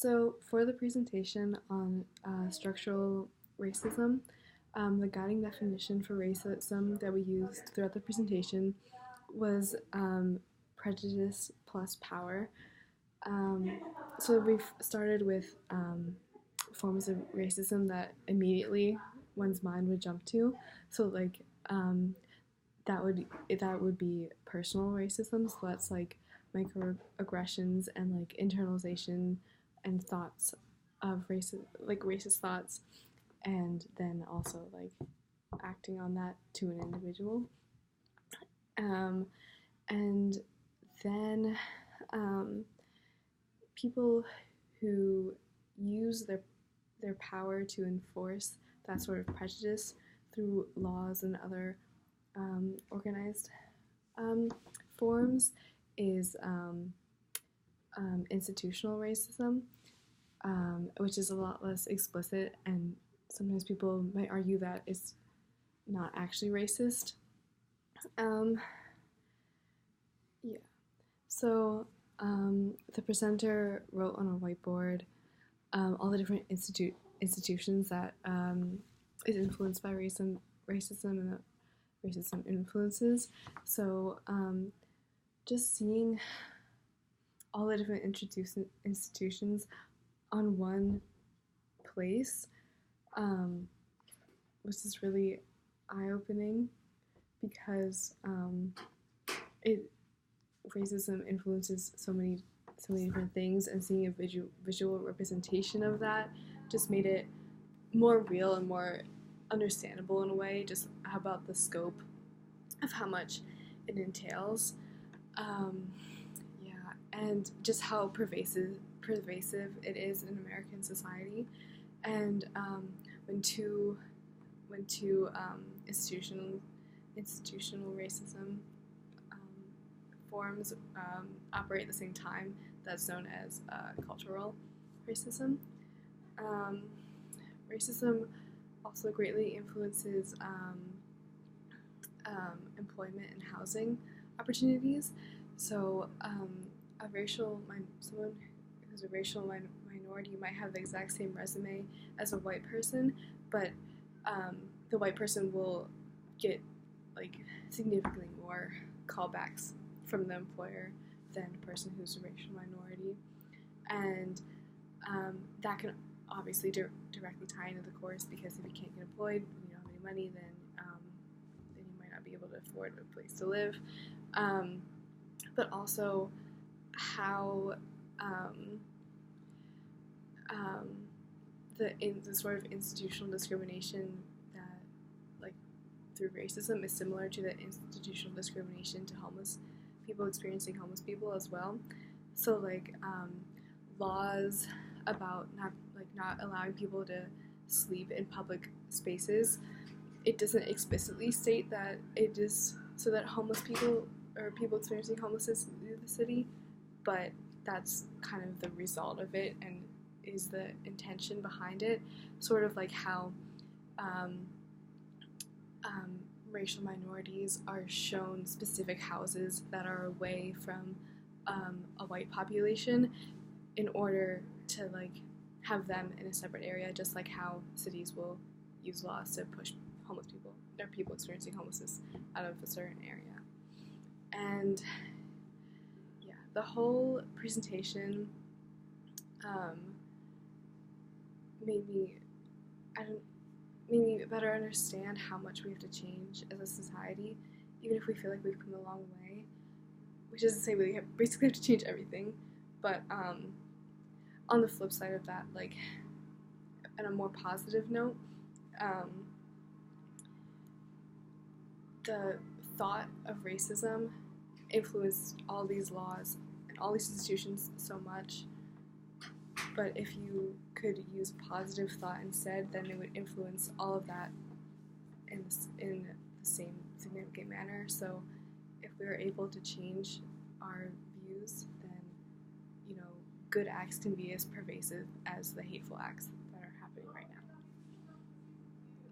So, for the presentation on structural racism, the guiding definition for racism that we used throughout the presentation was prejudice plus power. Um, so, we've started with forms of racism that immediately one's mind would jump to. So, um, that would be personal racism. So that's like microaggressions and like internalization and thoughts of racist thoughts, and then also like acting on that to an individual. Um, and then um, people who use their power to enforce that sort of prejudice through laws and other organized um, forms is institutional racism, which is a lot less explicit, and sometimes people might argue that it's not actually racist. Um, yeah. So the presenter wrote on a whiteboard all the different institutions that is influenced by racism and that racism influences. So just seeing all the different institutions on one place was just really eye-opening because it racism influences so many different things, and seeing a visual representation of that just made it more real and more understandable in a way, just about the scope of how much it entails. Um, yeah, and just how pervasive it is in American society, and when two when two institutional racism um, forms operate at the same time, that's known as cultural racism. Um, Racism also greatly influences employment and housing opportunities. So, someone who's a racial minority might have the exact same resume as a white person, but the white person will get like significantly more callbacks from the employer than a person who's a racial minority, and that can obviously directly tie into the course, because if you can't get employed, you don't have any money, then you might not be able to afford a place to live. But also how um, the sort of institutional discrimination that like through racism is similar to the institutional discrimination to homeless people experiencing homeless people as well. So laws about not allowing people to sleep in public spaces, it doesn't explicitly state that it is so that homeless people or people experiencing homelessness leave the city, but that's kind of the result of it and is the intention behind it. Sort of like how um, racial minorities are shown specific houses that are away from a white population in order to like have them in a separate area, just like how cities will use laws to push homeless people or people experiencing homelessness out of a certain area. And yeah, the whole presentation um, made me I don't made me better understand how much we have to change as a society, even if we feel like we've come a long way. Which is to say, we basically have to change everything. But on the flip side of that, like on a more positive note, um, the thought of racism influenced all these laws and all these institutions so much. But if you could use positive thought instead, then it would influence all of that in the same significant manner. So if we are able to change our views, then good acts can be as pervasive as the hateful acts